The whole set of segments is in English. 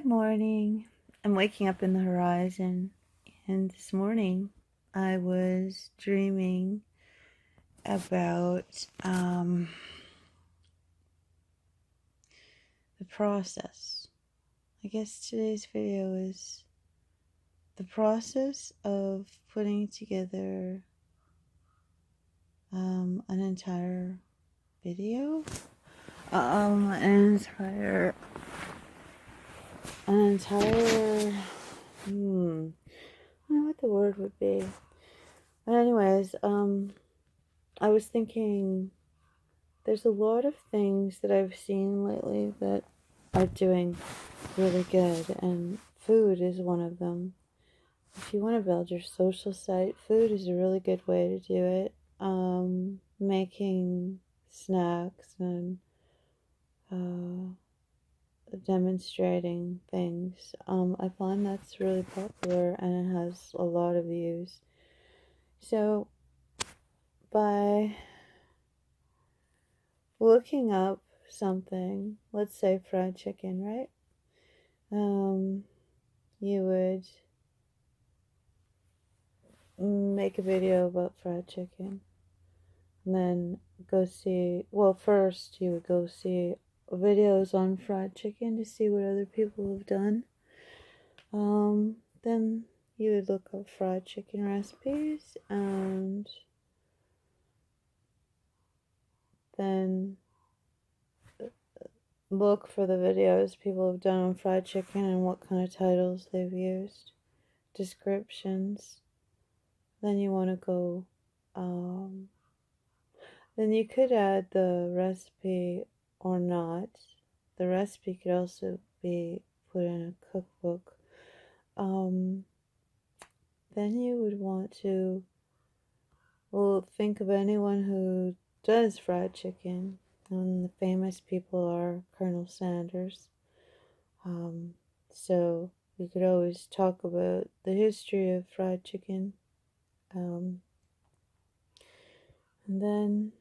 morning. I'm waking up in the horizon, and this morning I was dreaming about the process. I guess today's video is the process of putting together an entire video, an entire I don't know what the word would be. But anyways, I was thinking there's a lot of things that I've seen lately that are doing really good, and food is one of them. If you want to build your social site, food is a really good way to do it. Making snacks and demonstrating things. I find that's really popular and it has a lot of views. So by looking up something, let's say fried chicken, right? You would make a video about fried chicken and then go see, well, first you would go see videos on fried chicken to see what other people have done. Then you would look up fried chicken recipes and then look for the videos people have done on fried chicken and what kind of titles they've used, descriptions. Then you want to go, then you could add the recipe or not. The recipe could also be put in a cookbook. Then you would want to, think of anyone who does fried chicken. And the famous people are Colonel Sanders. So we could always talk about the history of fried chicken. And then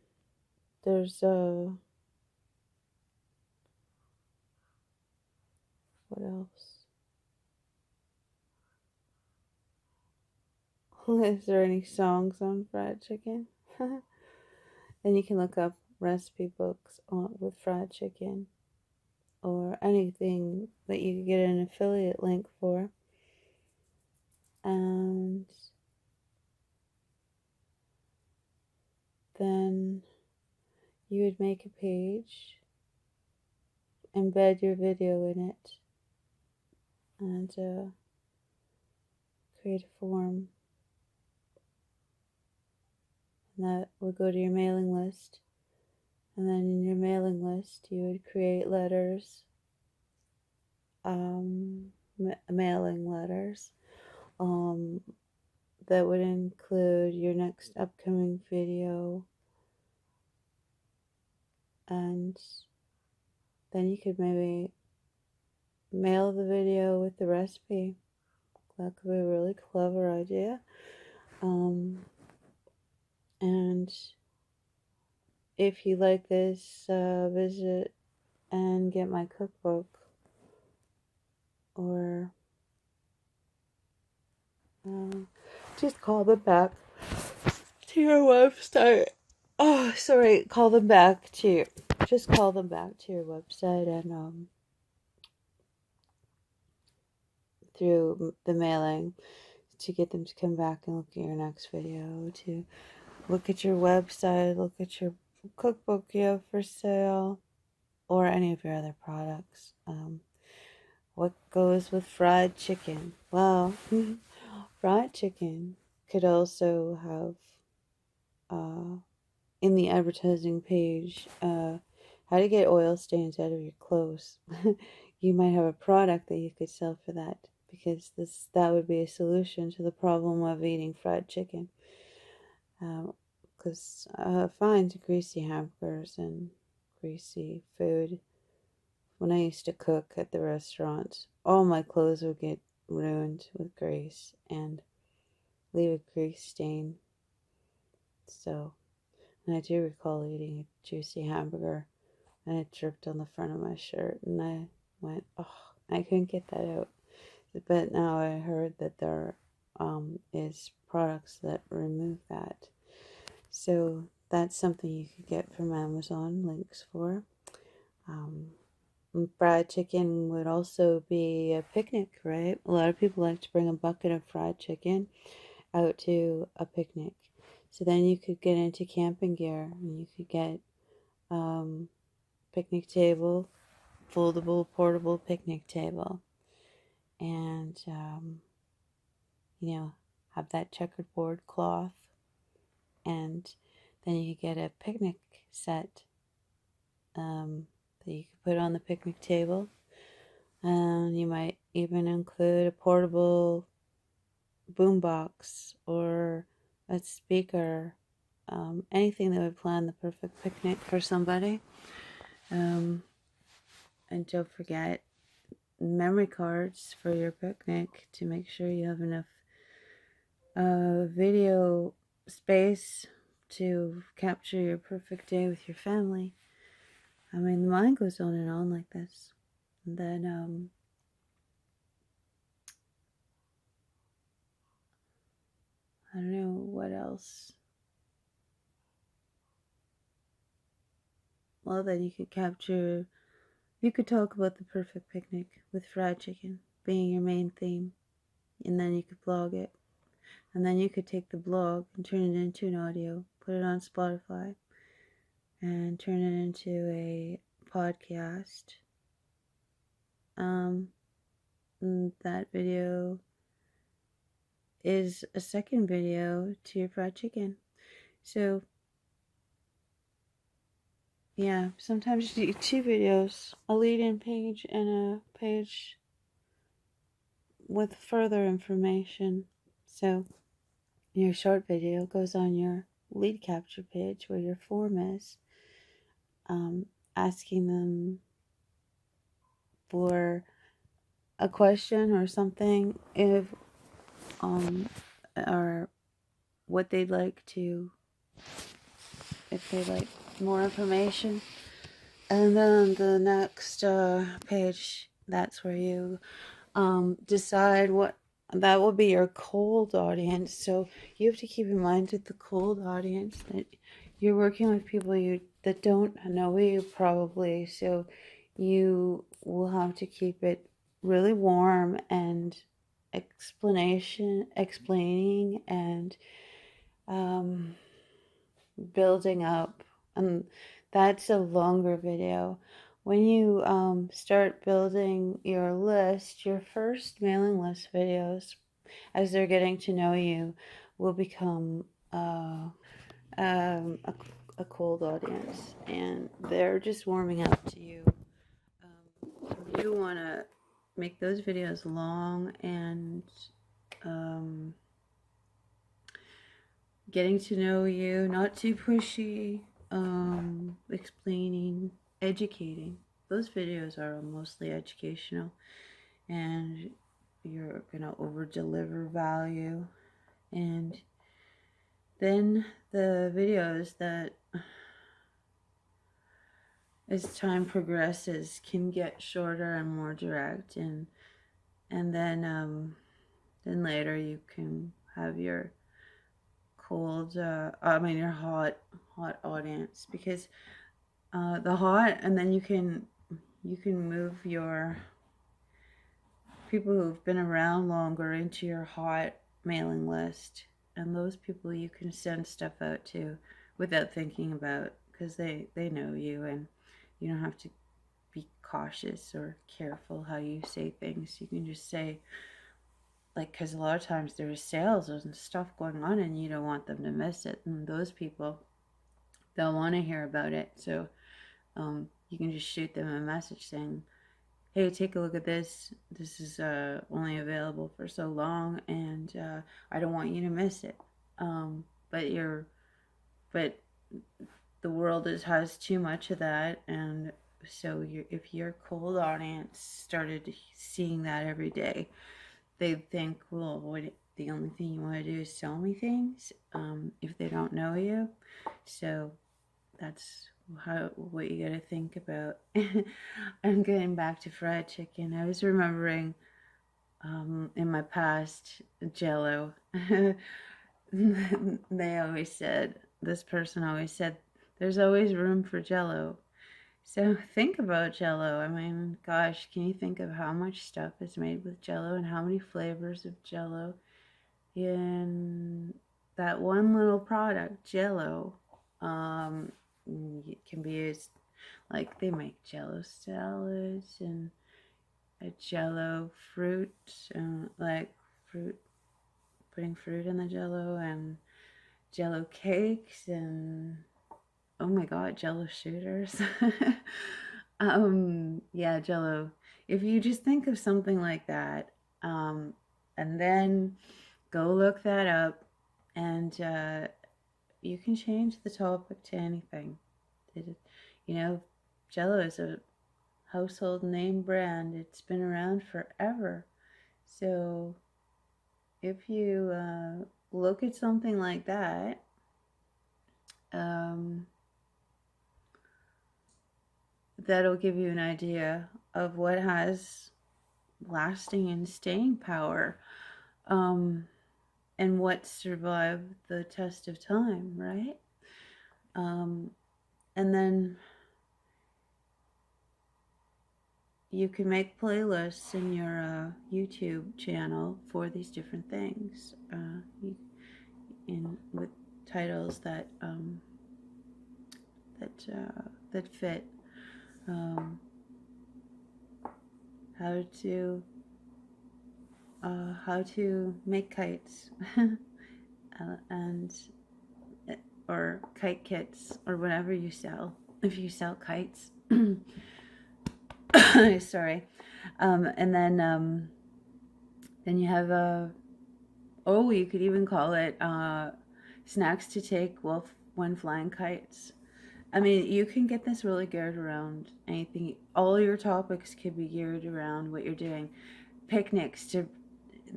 there's what else? Is there any songs on fried chicken? Then you can look up recipe books with fried chicken or anything that you could get an affiliate link for. And then you would make a page, embed your video in it, and create a form. And that would go to your mailing list. And then in your mailing list, you would create letters, mailing letters, that would include your next upcoming video. And then you could maybe mail the video with the recipe. That could be a really clever idea. And if you like this, visit and get my cookbook, or just call them back to your website. Call them back to your website and through the mailing to get them to come back and look at your next video, to look at your website, look at your cookbook you have for sale, or any of your other products. What goes with fried chicken? Well, fried chicken could also have in the advertising page how to get oil stains out of your clothes. You might have a product that you could sell for that, because that would be a solution to the problem of eating fried chicken. Because I find greasy hamburgers and greasy food. When I used to cook at the restaurant, all my clothes would get ruined with grease and leave a grease stain. So, and I do recall eating a juicy hamburger and it dripped on the front of my shirt, and I went, oh, I couldn't get that out. But now I heard that there is products that remove that. So that's something you could get from Amazon, links for. Fried chicken would also be a picnic, right? A lot of people like to bring a bucket of fried chicken out to a picnic. So then you could get into camping gear and you could get picnic table, foldable, portable picnic table, and have that checkerboard cloth, and then you could get a picnic set that you could put on the picnic table, and you might even include a portable boombox or a speaker, anything that would plan the perfect picnic for somebody. And don't forget memory cards for your picnic to make sure you have enough video space to capture your perfect day with your family. I mean, the mind goes on and on like this. And then, I don't know what else. Well, then you could talk about the perfect picnic with fried chicken being your main theme. And then you could blog it. And then you could take the blog and turn it into an audio, put it on Spotify, and turn it into a podcast. That video is a second video to your fried chicken. So, yeah, sometimes you do 2 videos, a lead-in page and a page with further information. So, your short video goes on your lead capture page where your form is, asking them for a question or something, or what they'd like to, if they'd like more information. And then the next page, that's where you decide what, that will be your cold audience. So you have to keep in mind with the cold audience that you're working with people that don't know you probably. So you will have to keep it really warm and explaining and building up. And that's a longer video. When you start building your list, your first mailing list videos, as they're getting to know you, will become a cold audience, and they're just warming up to you. You want to make those videos long and getting to know you, not too pushy, explaining, educating. Those videos are mostly educational, and you're gonna over deliver value. And then the videos that, as time progresses, can get shorter and more direct, and then later you can have your your hot audience, because the hot, and then you can move your people who've been around longer into your hot mailing list, and those people you can send stuff out to without thinking about, because they know you, and you don't have to be cautious or careful how you say things. You can just say, like, because a lot of times there's sales and stuff going on and you don't want them to miss it, and those people, they'll want to hear about it. So you can just shoot them a message saying, hey, take a look at this. This is only available for so long, and I don't want you to miss it. But the world has too much of that, and so if your cold audience started seeing that every day, they'd think, well, the only thing you want to do is sell me things, if they don't know you. So that's what you gotta think about. I'm getting back to fried chicken. I was remembering in my past Jello. They always said, this person always said, there's always room for Jello. So think about Jello. I mean, gosh, can you think of how much stuff is made with Jello and how many flavors of Jello in that one little product, Jello? It can be used, like they make Jello salads and a Jello fruit, like fruit, putting fruit in the Jello, and Jello cakes, and oh my god, Jello shooters. Yeah, Jello. If you just think of something like that, and then go look that up, and you can change the topic to anything. You know, Jello is a household name brand. It's been around forever. So if you look at something like that, that'll give you an idea of what has lasting and staying power, and what survived the test of time, right? And then you can make playlists in your YouTube channel for these different things, with titles that that fit. How to make kites, and or kite kits, or whatever you sell, if you sell kites. Sorry. And then you have you could even call it snacks to take when flying kites. I mean, you can get this really geared around anything. All your topics could be geared around what you're doing. Picnics, to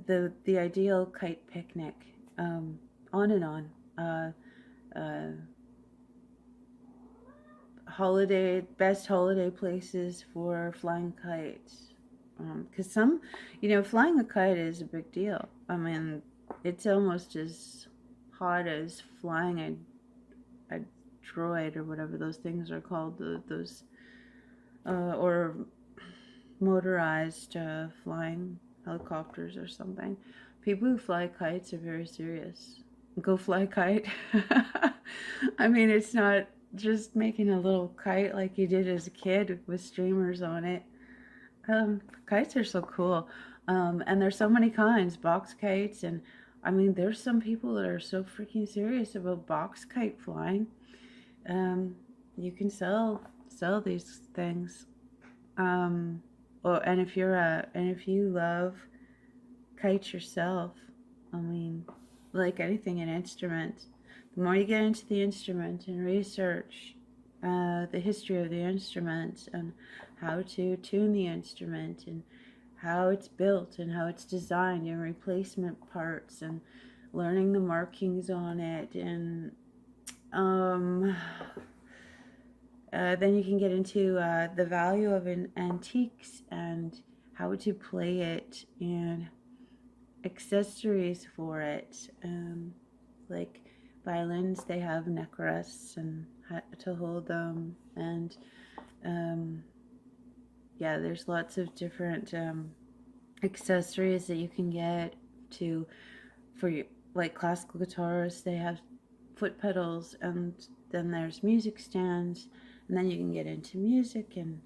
the ideal kite picnic, on and on. Best holiday places for flying kites. Because flying a kite is a big deal. I mean, it's almost as hot as flying a droid, or whatever those things are called, those or motorized flying helicopters or something. People who fly kites are very serious. Go fly a kite. I mean, it's not just making a little kite like you did as a kid with streamers on it. Kites are so cool. And there's so many kinds, box kites, and I mean, there's some people that are so freaking serious about box kite flying. You can sell these things. And if you love kites yourself, I mean, like anything, an instrument, the more you get into the instrument and research the history of the instrument and how to tune the instrument and how it's built and how it's designed and replacement parts and learning the markings on it, and then you can get into the value of antiques and how to play it and accessories for it. Like violins, they have neck rests and how to hold them, and yeah, there's lots of different accessories that you can get for you. Like classical guitars, they have foot pedals, and then there's music stands, and then you can get into music and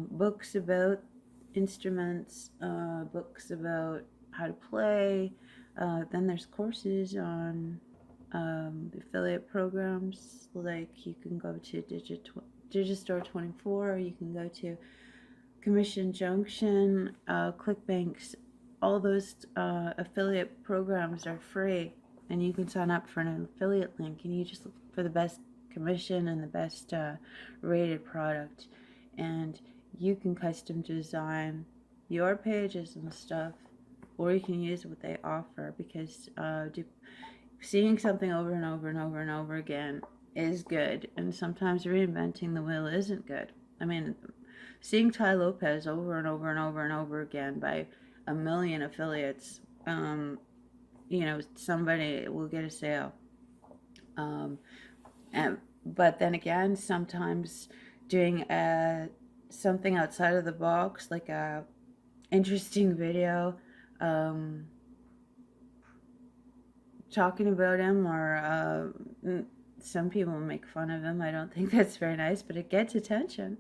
books about instruments, books about how to play. Then there's courses on affiliate programs, like you can go to Digistore 24, or you can go to Commission Junction, ClickBanks. All those affiliate programs are free, and you can sign up for an affiliate link, and you just look for the best commission and the best rated product, and you can custom design your pages and stuff, or you can use what they offer, because seeing something over and over and over and over again is good, and sometimes reinventing the wheel isn't good. I mean, seeing Tai Lopez over and over and over and over again by a million affiliates, somebody will get a sale. But then again, sometimes doing something outside of the box, like a interesting video, talking about him, or some people make fun of him. I don't think that's very nice, but it gets attention.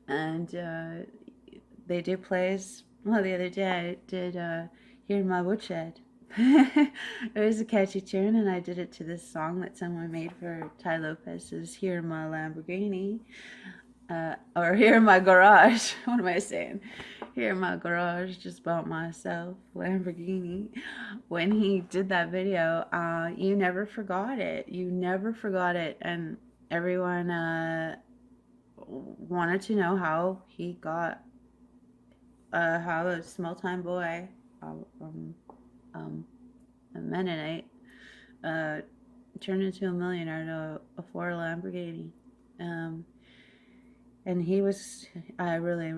And they do plays. Well, the other day I did Here in My Woodshed. It was a catchy tune, and I did it to this song that someone made for Tai Lopez's Here in My Lamborghini. Or Here in My Garage. What am I saying? Here in My Garage, just bought myself Lamborghini. When he did that video, you never forgot it. You never forgot it. And everyone wanted to know how he got, how a small-time boy, a Mennonite, turned into a millionaire to afford a Lamborghini. And he was, I really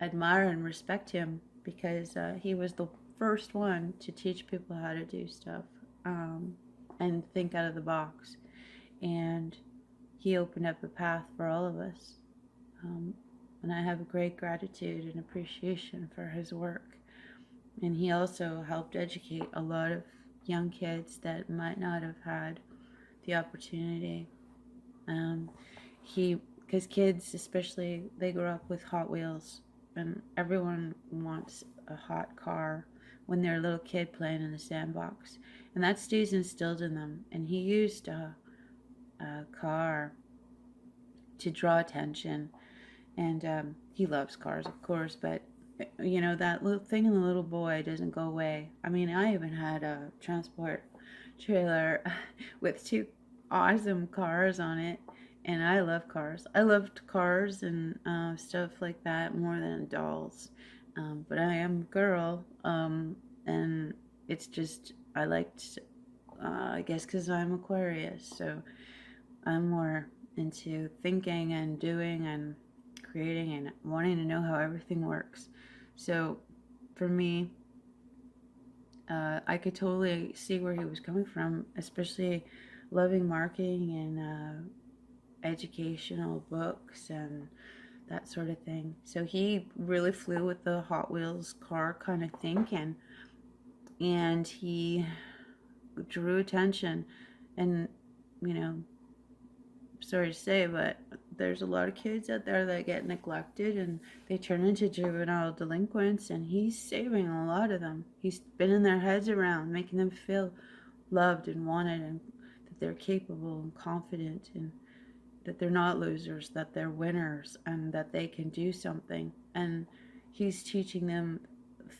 admire and respect him, because he was the first one to teach people how to do stuff, and think out of the box. And he opened up a path for all of us. And I have great gratitude and appreciation for his work. And he also helped educate a lot of young kids that might not have had the opportunity. Because kids, especially, they grow up with Hot Wheels, and everyone wants a hot car when they're a little kid playing in the sandbox. And that stays instilled in them. And he used a car to draw attention. And he loves cars, of course, but that little thing in the little boy doesn't go away. I mean, I even had a transport trailer with 2 awesome cars on it, and I love cars. I loved cars and stuff like that more than dolls. But I am a girl, and it's just, I liked, I guess because I'm Aquarius, so I'm more into thinking and doing and creating and wanting to know how everything works. So for me, I could totally see where he was coming from, especially loving marketing and educational books and that sort of thing. So he really flew with the Hot Wheels car kind of thinking, and he drew attention. And sorry to say, but there's a lot of kids out there that get neglected and they turn into juvenile delinquents, and he's saving a lot of them. He's spinning their heads around, making them feel loved and wanted, and that they're capable and confident, and that they're not losers, that they're winners, and that they can do something. And he's teaching them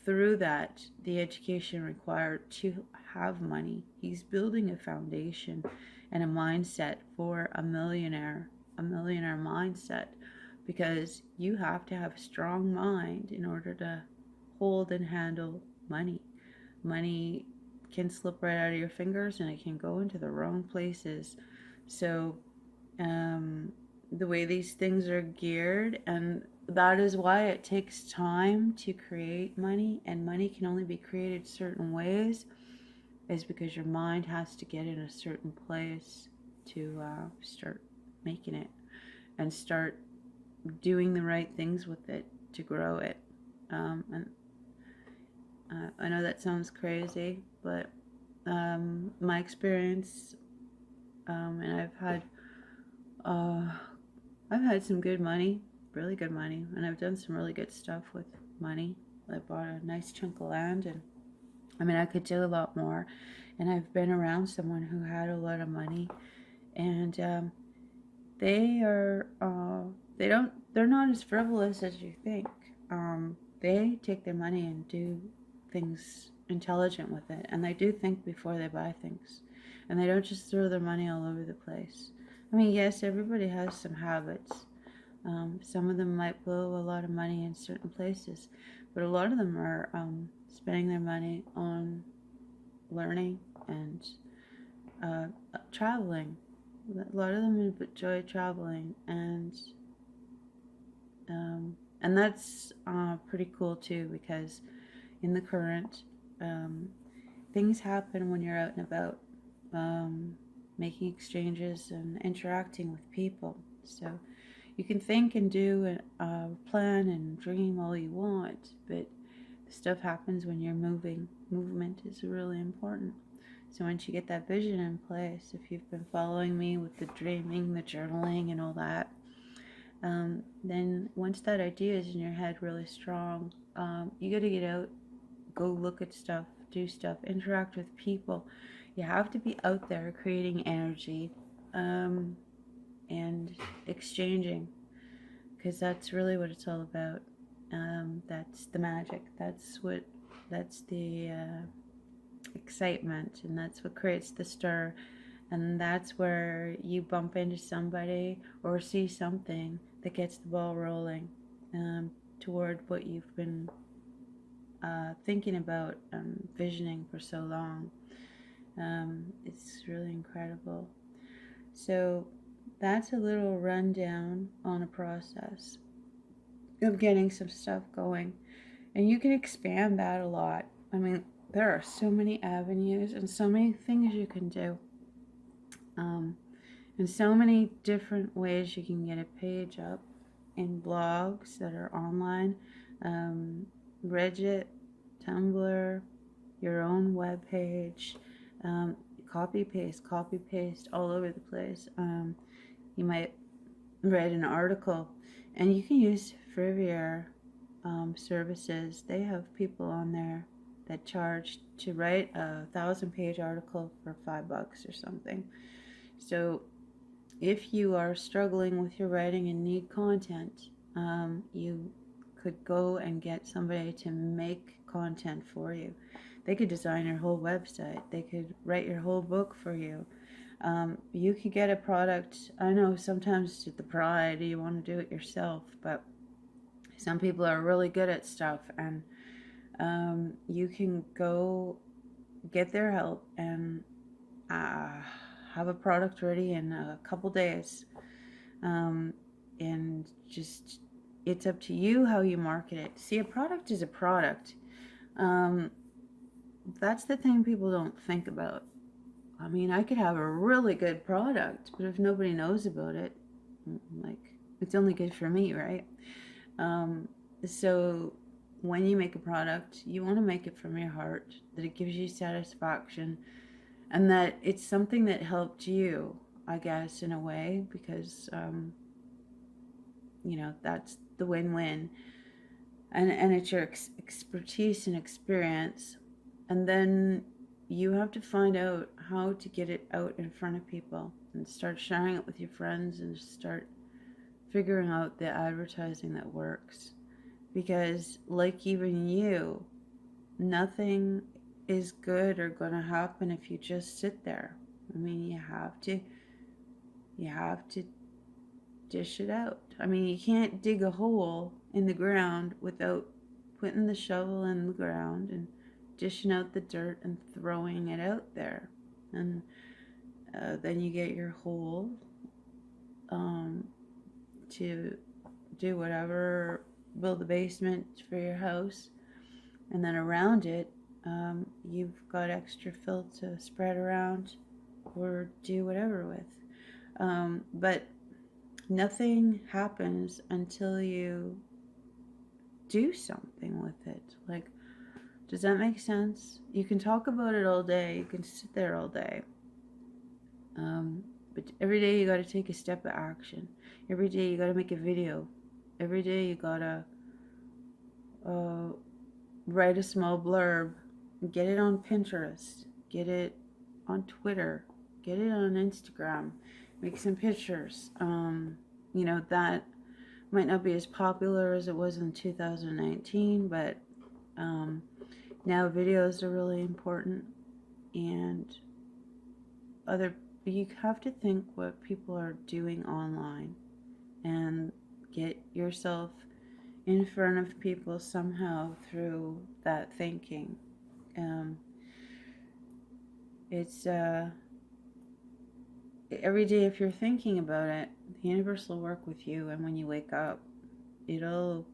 through that the education required to have money. He's building a foundation and a mindset for a millionaire mindset, because you have to have a strong mind in order to hold and handle money. Money can slip right out of your fingers, and it can go into the wrong places. So the way these things are geared, and that is why it takes time to create money, and money can only be created certain ways, is because your mind has to get in a certain place to start making it and start doing the right things with it to grow it. And I know that sounds crazy, but my experience, and I've had some good money, really good money, and I've done some really good stuff with money. I bought a nice chunk of land, and I mean, I could do a lot more. And I've been around someone who had a lot of money, and they're not as frivolous as you think. They take their money and do things intelligent with it, and they do think before they buy things, and they don't just throw their money all over the place. I mean, yes, everybody has some habits. Some of them might blow a lot of money in certain places, but a lot of them are spending their money on learning and traveling, A lot of them enjoy traveling, and that's pretty cool too, because in the current, things happen when you're out and about, making exchanges and interacting with people. So you can think and do and plan and dream all you want, but stuff happens when you're moving. Movement is really important. So once you get that vision in place, if you've been following me with the dreaming, the journaling, and all that, then once that idea is in your head really strong, you got to get out, go look at stuff, do stuff, interact with people. You have to be out there creating energy, and exchanging, because that's really what it's all about. That's the magic. That's the excitement, and that's what creates the stir. And that's where you bump into somebody or see something that gets the ball rolling, toward what you've been thinking about, visioning for so long. It's really incredible. So that's a little rundown on a process of getting some stuff going. And you can expand that a lot. I mean, there are so many avenues and so many things you can do. And so many different ways you can get a page up in blogs that are online, Reddit, Tumblr, your own web page, copy paste all over the place. You might read an article, and you can use Frivier services. They have people on there that charge to write a 1,000-page article for $5 or something. So if you are struggling with your writing and need content, you could go and get somebody to make content for you. They could design your whole website. They could write your whole book for you. You could get a product. I know sometimes the pride, you want to do it yourself, but some people are really good at stuff, and you can go get their help and have a product ready in a couple days. And just, it's up to you how you market it. See, a product is a product. That's the thing people don't think about. I mean, I could have a really good product, but if nobody knows about it, like, it's only good for me, right? So when you make a product, you want to make it from your heart, that it gives you satisfaction, and that it's something that helped you, I guess, in a way, because, that's the win-win. And it's your expertise and experience. And then you have to find out how to get it out in front of people and start sharing it with your friends and start figuring out the advertising that works. Because, like even you, nothing is good or going to happen if you just sit there. I mean, you have to dish it out. I mean, you can't dig a hole in the ground without putting the shovel in the ground and dishing out the dirt and throwing it out there. And then you get your hole to do whatever, build a basement for your house, and then around it, you've got extra fill to spread around or do whatever with. But nothing happens until you do something with it. Like, does that make sense? You can talk about it all day, you can sit there all day, but every day you got to take a step of action. Every day you got to make a video. Every day you got to write a small blurb, get it on Pinterest, get it on Twitter, get it on Instagram, make some pictures. That might not be as popular as it was in 2019, but now videos are really important, and you have to think what people are doing online and get yourself in front of people somehow through that thinking. It's every day, if you're thinking about it, the universe will work with you, and when you wake up, it'll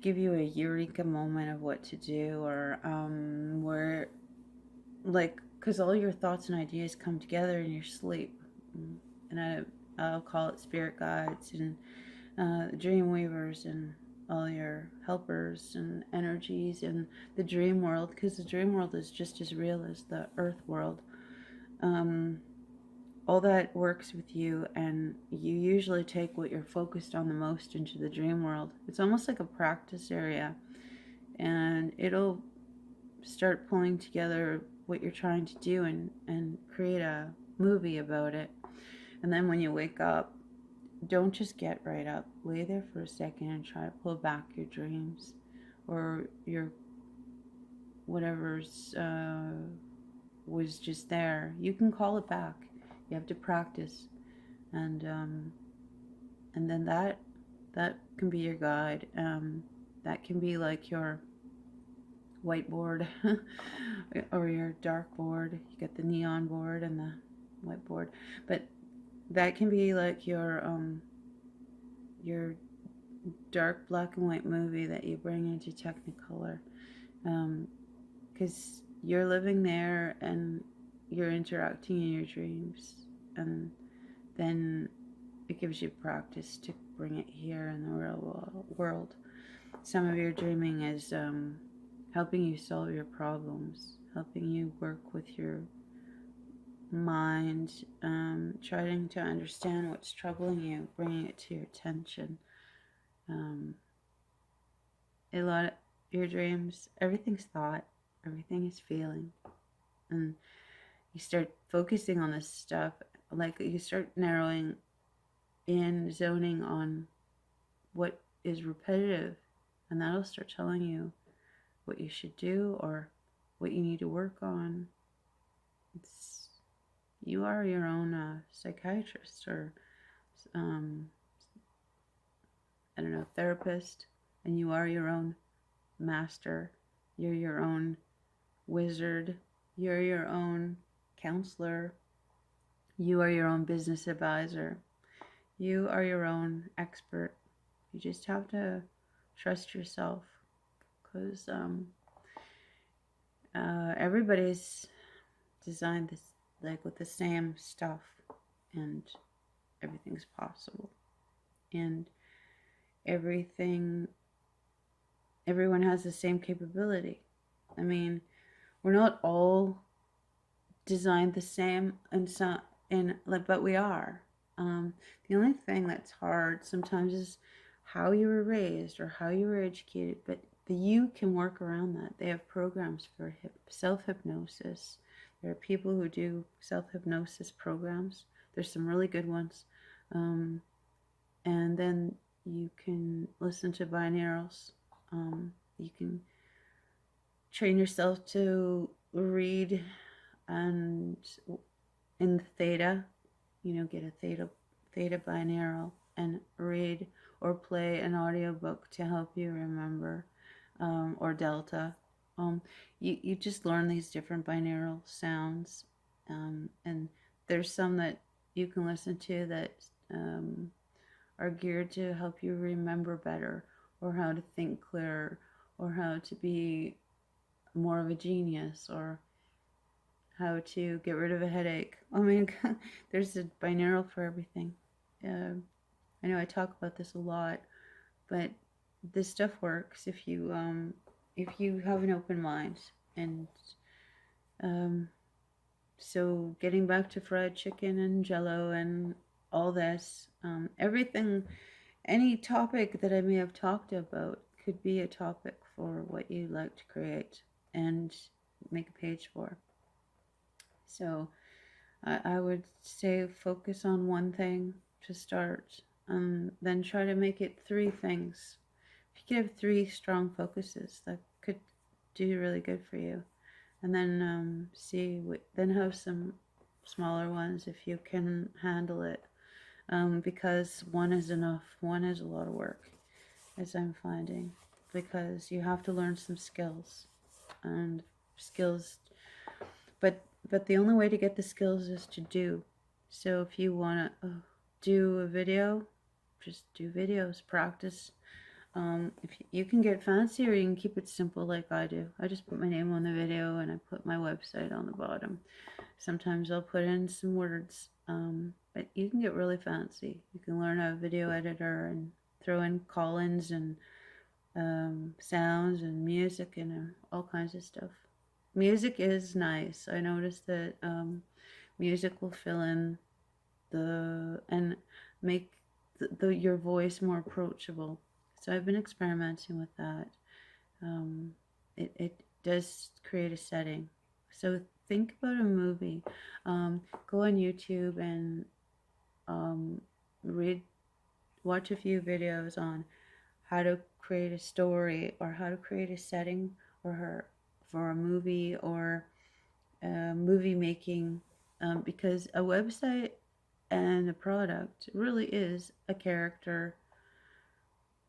give you a eureka moment of what to do, or where, like, because all your thoughts and ideas come together in your sleep. And I'll call it spirit guides and dream weavers and all your helpers and energies and the dream world, because the dream world is just as real as the earth world. All that works with you, and you usually take what you're focused on the most into the dream world. It's almost like a practice area, and it'll start pulling together what you're trying to do and create a movie about it. And then when you wake up, don't just get right up. Lay there for a second and try to pull back your dreams or your whatever's was just there. You can call it back. You have to practice, and then that can be your guide. That can be like your whiteboard or your dark board. You get the neon board and the whiteboard, but that can be like your dark black and white movie that you bring into Technicolor, because you're living there and you're interacting in your dreams, and then it gives you practice to bring it here in the real world. Some of your dreaming is helping you solve your problems, helping you work with your mind, trying to understand what's troubling you, bringing it to your attention. A lot of your dreams, everything's thought, everything is feeling, and you start focusing on this stuff, like you start narrowing in, zoning on what is repetitive, and that'll start telling you what you should do or what you need to work on. You are your own psychiatrist or I don't know, therapist, and you are your own master. You're your own wizard. You're your own counselor. You are your own business advisor. You are your own expert. You just have to trust yourself, because everybody's designed this like with the same stuff, and everything's possible, and everyone has the same capability. I mean, we're not all designed the same, but we are. The only thing that's hard sometimes is how you were raised or how you were educated, but you can work around that. They have programs for self-hypnosis. There are people who do self-hypnosis programs. There's some really good ones. And then you can listen to binaurals. You can train yourself to read and in theta, get a theta binaural and read or play an audiobook to help you remember, or delta. You just learn these different binaural sounds, and there's some that you can listen to that are geared to help you remember better, or how to think clearer, or how to be more of a genius, or how to get rid of a headache. I mean, there's a binaural for everything. I know I talk about this a lot, but this stuff works if you have an open mind. And so getting back to fried chicken and jello and all this, everything, any topic that I may have talked about could be a topic for what you like to create and make a page for. So I would say focus on one thing to start, then try to make it 3 things. If you could have 3 strong focuses, that could do really good for you. And then then have some smaller ones if you can handle it, because one is enough. One is a lot of work, as I'm finding, because you have to learn some skills, but the only way to get the skills is to do. So if you want to do a video, just do videos, practice. If you can get fancy, or you can keep it simple like I do. I just put my name on the video and I put my website on the bottom. Sometimes I'll put in some words, but you can get really fancy. You can learn a video editor and throw in call-ins and sounds and music and all kinds of stuff. Music is nice. I noticed that music will fill in and make your voice more approachable. So I've been experimenting with that. It does create a setting. So think about a movie. Go on YouTube and watch a few videos on how to create a story or how to create a setting for a movie or movie making, because a website and a product really is a character,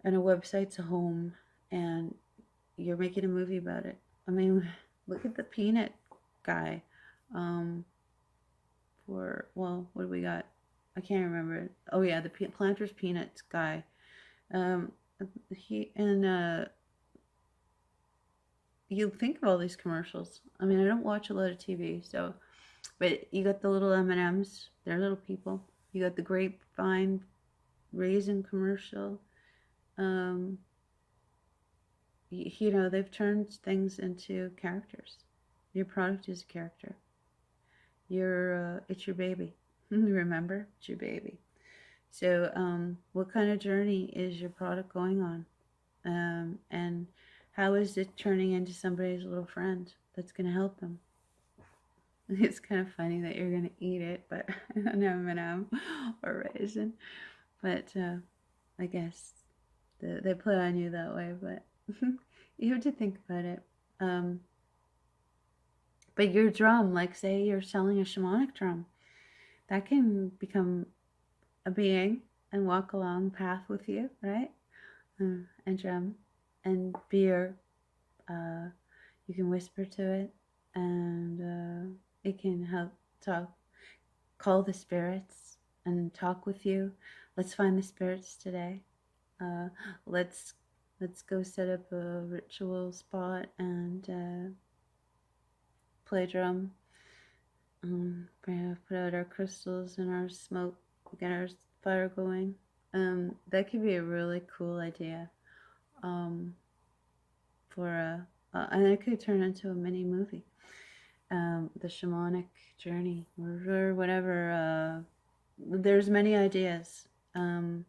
and a website's a home, and you're making a movie about it. I mean, look at the peanut guy. What do we got? I can't remember. Oh yeah, the Planters Peanuts guy. You think of all these commercials. I mean, I don't watch a lot of TV, so, but you got the little M&Ms. They're little people. You got the grapevine raisin commercial. You know, they've turned things into characters. Your product is a character. It's your baby. Remember, it's your baby. So, what kind of journey is your product going on? And how is it turning into somebody's little friend that's going to help them? It's kind of funny that you're going to eat it, but an M&M or raisin. But I guess they play on you that way, but you have to think about it. But your drum, like say you're selling a shamanic drum, that can become a being and walk along the path with you, right? And drum and be your, you can whisper to it, and it can help call the spirits and talk with you. Let's find the spirits today. Let's go set up a ritual spot and play drum. Put out our crystals and our smoke, get our fire going. That could be a really cool idea. And it could turn into a mini movie. The shamanic journey or whatever. There's many ideas. You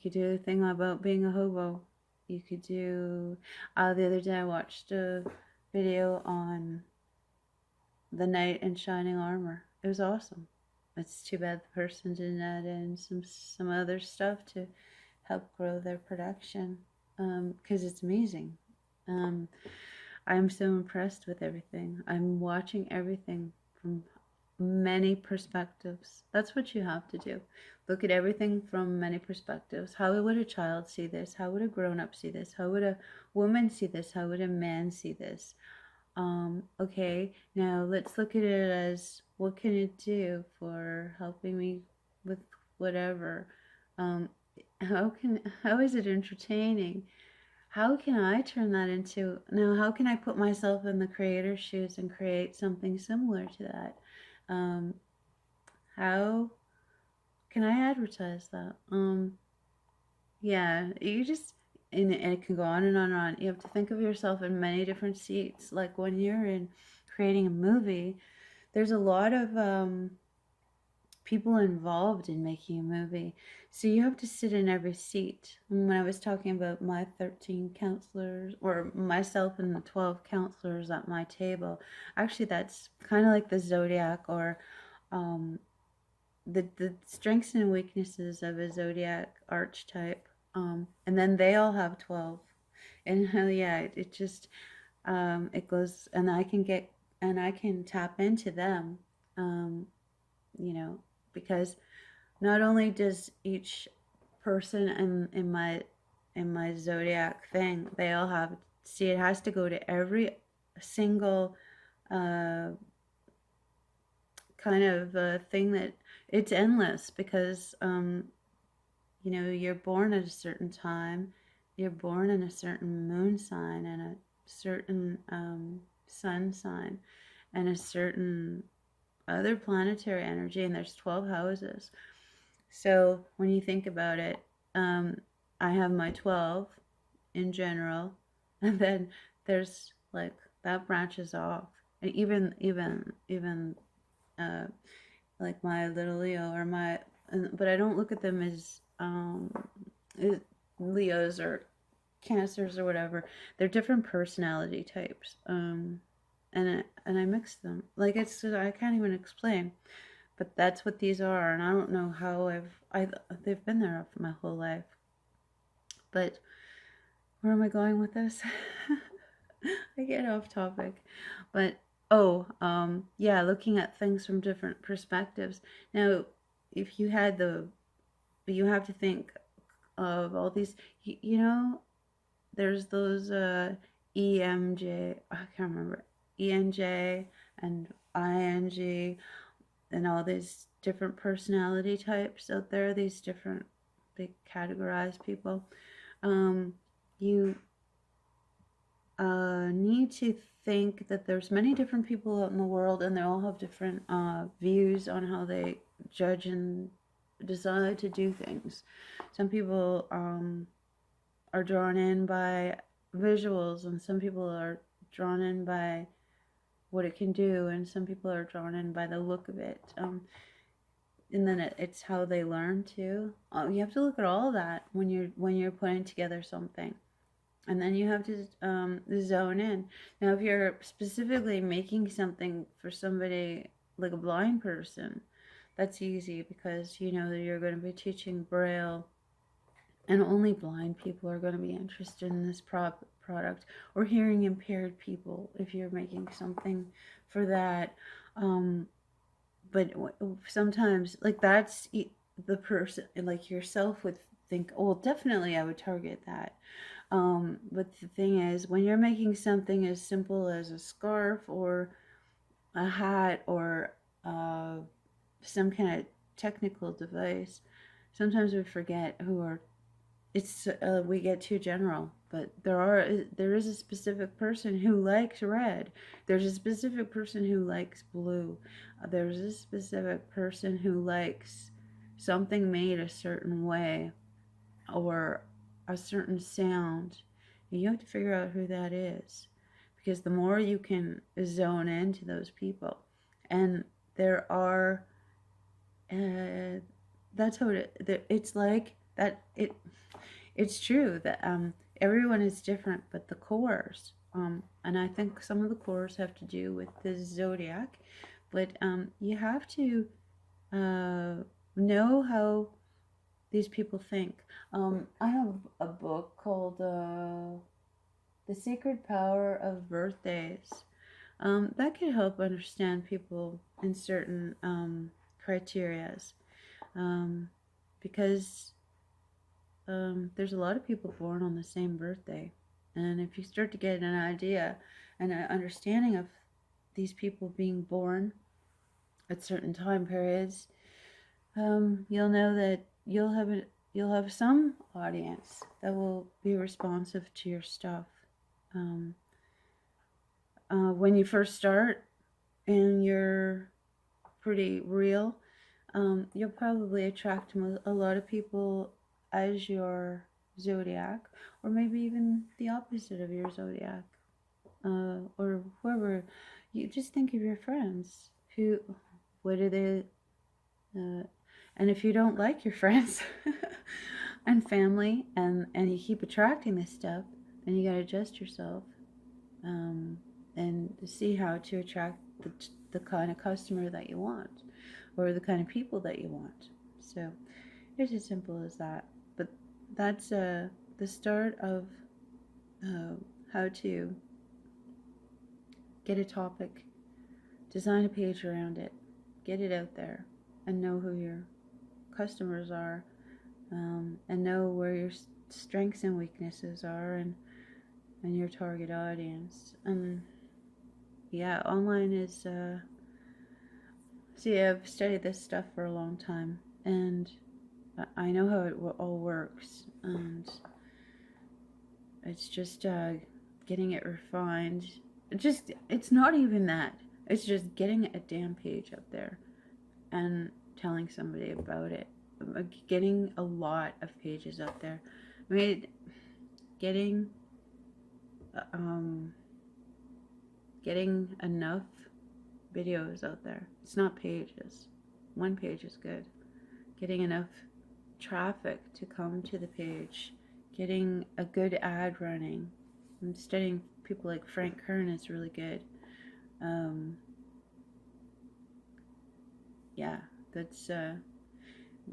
could do a thing about being a hobo. You could do. The other day I watched a video on the knight in shining armor. It was awesome. It's too bad the person didn't add in some other stuff to help grow their production, because it's amazing. I'm so impressed with everything. I'm watching everything from many perspectives. That's what you have to do. Look at everything from many perspectives. How would a child see this? How would a grown-up see this? How would a woman see this? How would a man see this? Okay, now let's look at it as, what can it do for helping me with whatever? How is it entertaining? How can I turn that into, now how can I put myself in the creator's shoes and create something similar to that? How can I advertise that? Yeah, you just, and it can go on and on and on. You have to think of yourself in many different seats. Like when you're in creating a movie, there's a lot of people involved in making a movie. So you have to sit in every seat. And when I was talking about my 13 counselors, or myself and the 12 counselors at my table, actually that's kind of like the zodiac, or the strengths and weaknesses of a zodiac archetype. And then they all have 12. And yeah, it just, it goes, and I can tap into them, you know, because not only does each person in my zodiac thing, they all have, see, it has to go to every single kind of a thing that it's endless because you know, you're born at a certain time, you're born in a certain moon sign and a certain sun sign and a certain other planetary energy, and there's 12 houses. So when you think about it, I have my 12 in general, and then there's like that branches off, and even uh, like my little Leo or my, but I don't look at them as Leos or Cancers or whatever. They're different personality types, and I mix them. Like it's I can't even explain, but that's what these are, and I don't know how they've been there for my whole life. But where am I going with this? I get off topic, but yeah, looking at things from different perspectives. Now, if you had you have to think of all these, you know, there's those EMJ, I can't remember, ENJ and ING and all these different personality types out there, these different, they categorize people. You need to think that there's many different people out in the world, and they all have different views on how they judge and decide to do things. Some people are drawn in by visuals, and some people are drawn in by what it can do, and some people are drawn in by the look of it. And then it's how they learn too. You have to look at all of that when you're putting together something. And then you have to zone in. Now, if you're specifically making something for somebody like a blind person, that's easy because you know that you're going to be teaching Braille, and only blind people are going to be interested in this product, or hearing impaired people if you're making something for that. But sometimes, like, that's the person, like yourself would think, oh, well, definitely I would target that. But the thing is, when you're making something as simple as a scarf or a hat or some kind of technical device, sometimes we forget who are. It's we get too general, but there is a specific person who likes red. There's a specific person who likes blue. There's a specific person who likes something made a certain way or a certain sound. You have to figure out who that is, because the more you can zone into those people, and there are that's how it's like that. It's true that everyone is different, but the cores, and I think some of the cores have to do with the zodiac, but you have to know how these people think. I have a book called The Secret Power of Birthdays. That could help understand people in certain criterias, because there's a lot of people born on the same birthday. And if you start to get an idea and an understanding of these people being born at certain time periods, you'll know that you'll have some audience that will be responsive to your stuff. When you first start and you're pretty real, you'll probably attract a lot of people as your zodiac, or maybe even the opposite of your zodiac, or whoever. You just think of your friends. What do they, and if you don't like your friends and family, and you keep attracting this stuff, then you got to adjust yourself, and see how to attract the kind of customer that you want, or the kind of people that you want. So it's as simple as that. But that's the start of how to get a topic, design a page around it, get it out there, and know who your customers are, and know where your strengths and weaknesses are, and your target audience. And yeah, online is See, I've studied this stuff for a long time, and I know how it all works, and it's just getting it refined. It's not even that. It's just getting a damn page up there and telling somebody about it. Getting a lot of pages up there. I mean, getting enough videos out there. It's not pages. One page is good. Getting enough traffic to come to the page. Getting a good ad running. I'm studying people like Frank Kern is really good. Yeah, that's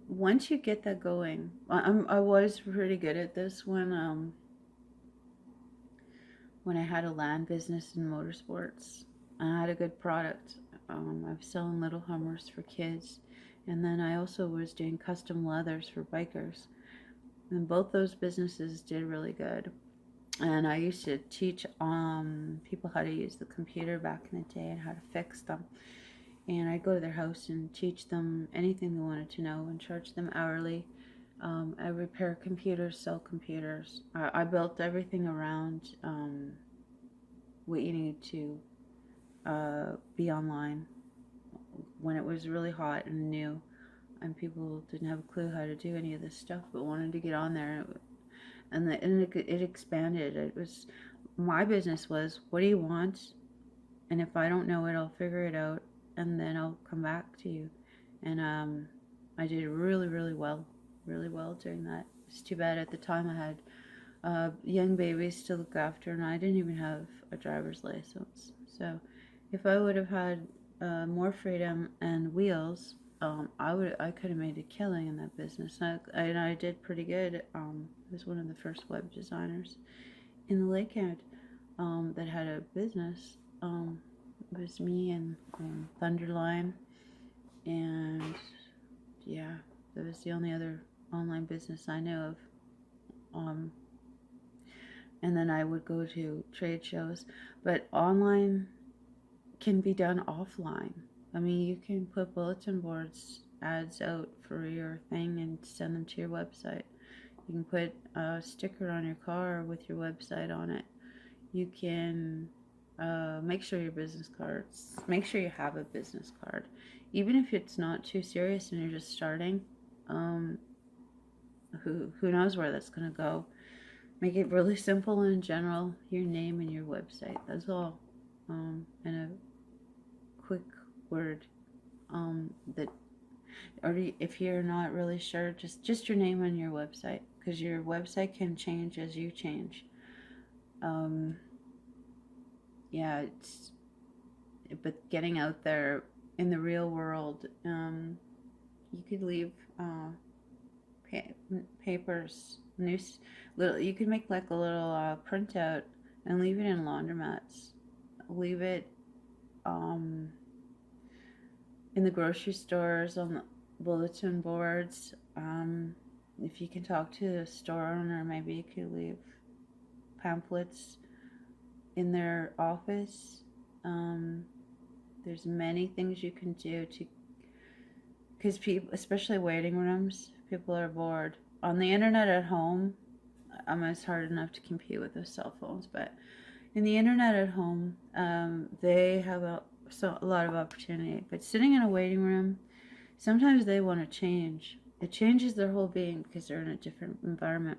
once you get that going. I was pretty good at this when I had a land business in motorsports. I had a good product. I was selling little Hummers for kids, and then I also was doing custom leathers for bikers. And both those businesses did really good. And I used to teach people how to use the computer back in the day and how to fix them. And I'd go to their house and teach them anything they wanted to know and charge them hourly. I repair computers, sell computers. I built everything around what you need to be online when it was really hot and new, and people didn't have a clue how to do any of this stuff but wanted to get on there. And it expanded. It was, my business was, what do you want? And if I don't know it, I'll figure it out, and then I'll come back to you. And I did really well doing that. It's too bad at the time I had young babies to look after, and I didn't even have a driver's license. So if I would have had more freedom and wheels, I could have made a killing in that business. And I did pretty good. I was one of the first web designers in the Lakehead that had a business. It was me and Thunderline, and yeah, that was the only other online business I know of. And then I would go to trade shows, but online can be done offline. I mean, you can put bulletin boards ads out for your thing and send them to your website. You can put a sticker on your car with your website on it. You can make sure your business cards, make sure you have a business card. Even if it's not too serious and you're just starting, who knows where that's going to go. Make it really simple and general, your name and your website, that's all. And a quick word that, or if you're not really sure, just your name on your website, because your website can change as you change. Yeah, but getting out there in the real world, you could leave papers, you could make like a little printout and leave it in laundromats. Leave it in the grocery stores, on the bulletin boards. If you can talk to the store owner, maybe you could leave pamphlets in their office. There's many things you can do to, because people, especially waiting rooms, people are bored. On the internet at home, it's hard enough to compete with those cell phones, but in the internet at home, they have a lot of opportunity. But sitting in a waiting room, sometimes they want to change. It changes their whole being because they're in a different environment.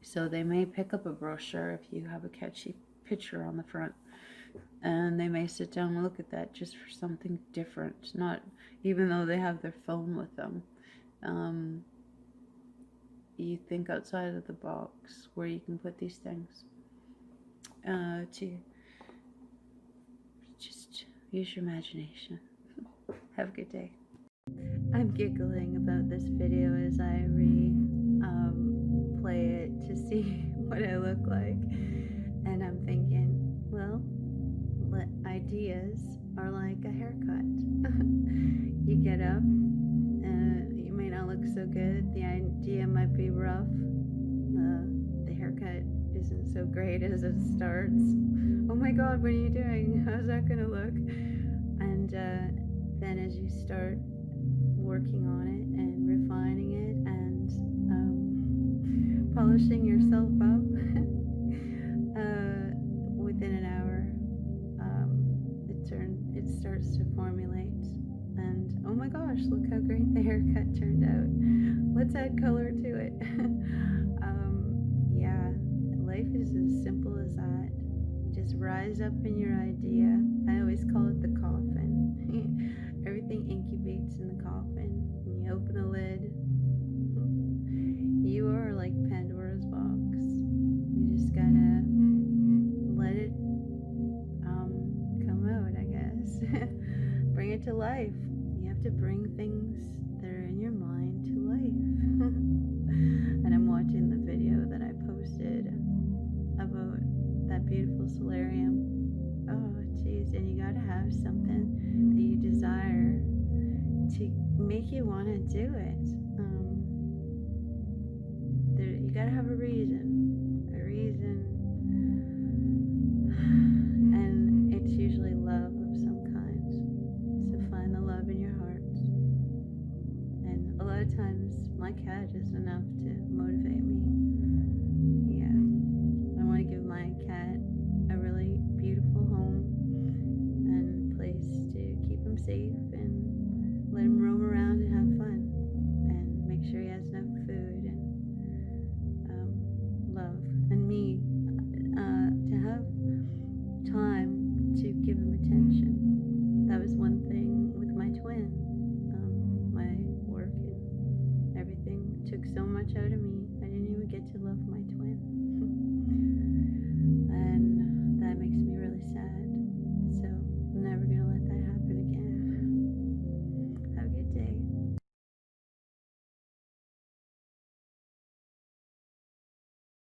So they may pick up a brochure if you have a catchy picture on the front, and they may sit down and look at that just for something different, not even though they have their phone with them. You think outside of the box where you can put these things to just use your imagination. Have a good day. I'm giggling about this video as I play it to see what I look like, and I'm thinking, well, ideas are like a haircut. You get up, you may not look so good, the idea might be rough, the haircut isn't so great as it starts. Oh my god, what are you doing? How's that gonna look? And then as you start working on it and refining it and polishing yourself up, within an hour, it starts to formulate. And oh my gosh, look how great the haircut turned out. Let's add color to it. Yeah, life is as simple as that. You just rise up in your idea. I always call it the coffin. Everything incubates in the coffin. When you open the lid, you are like Pandora's box. You just gotta let it come out, I guess. Bring it to life. You have to bring things that are in your mind to life. And I'm watching the video that I posted about that beautiful solarium. Oh geez, and you gotta have something that you desire to make you want to do it. You gotta have a reason.